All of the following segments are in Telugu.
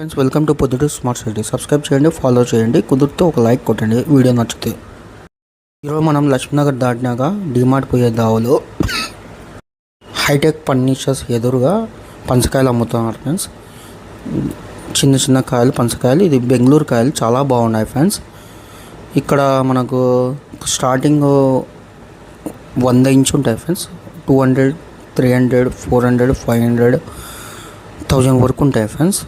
Friends welcome to Proddatur smart city. Subscribe చేయండి, ఫాలో చేయండి, కుదిరితే ఒక లైక్ కొట్టండి వీడియో నచ్చితే. ఈరోజు మనం లక్ష్మీనగర్ దాటినాక డిమార్ట్ పోయే దావలో హైటెక్ ఫర్నిచర్స్ ఎదురుగా పంచకాయలు అమ్ముతున్నారు ఫ్రెండ్స్. చిన్న చిన్న కాయలు పంచకాయలు, ఇది బెంగళూరు కాయలు, చాలా బాగున్నాయి ఫ్రెండ్స్. ఇక్కడ మనకు స్టార్టింగ్ 100 ఇంచ్ ఉంటాయి ఫ్రెండ్స్. 200, 300, 400, 500, 1000 వరకు ఉంటాయి ఫ్రెండ్స్.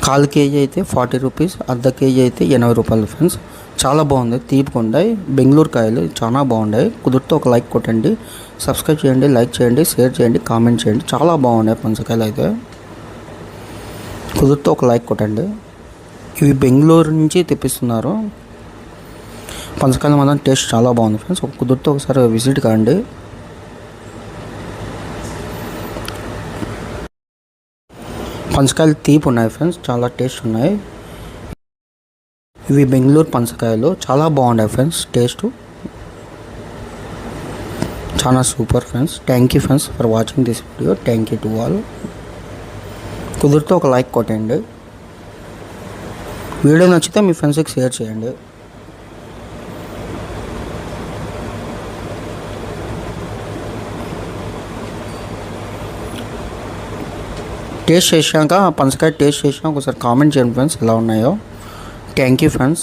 1/4 కేజీ అయితే 40 రూపీస్, అర్ధ కేజీ అయితే 80 రూపాయలు ఫ్రెండ్స్. చాలా బాగుంది, తీపుకుంటాయి. బెంగళూరు కాయలు చాలా బాగున్నాయి. కుదిరితే ఒక లైక్ కొట్టండి, సబ్స్క్రైబ్ చేయండి, లైక్ చేయండి, షేర్ చేయండి, కామెంట్ చేయండి. చాలా బాగున్నాయి పంచకాయలు అయితే. కుదిరితే ఒక లైక్ కొట్టండి. ఇవి బెంగళూరు నుంచి తెప్పిస్తున్నారు. పంచకాయలు మాత్రం టేస్ట్ చాలా బాగుంది ఫ్రెండ్స్. కుదిరితే ఒకసారి విజిట్ కాండి. పంచకాయలు తీపి ఉన్నాయి ఫ్రెండ్స్, చాలా టేస్ట్ ఉన్నాయి. ఇవి బెంగళూరు పంచకాయలు, చాలా బాగున్నాయి ఫ్రెండ్స్. టేస్ట్ చాలా super friends. Thank you friends for watching this video. Thank you to all. కుదిరితే ఒక లైక్ కొట్టండి. వీడియో నచ్చితే మీ ఫ్రెండ్స్కి షేర్ చేయండి. టేస్ట్ చేశాక, పంచకాయ టేస్ట్ చేసినా ఒకసారి కామెంట్ చేయండి ఫ్రెండ్స్ ఎలా ఉన్నాయో. Thank you friends.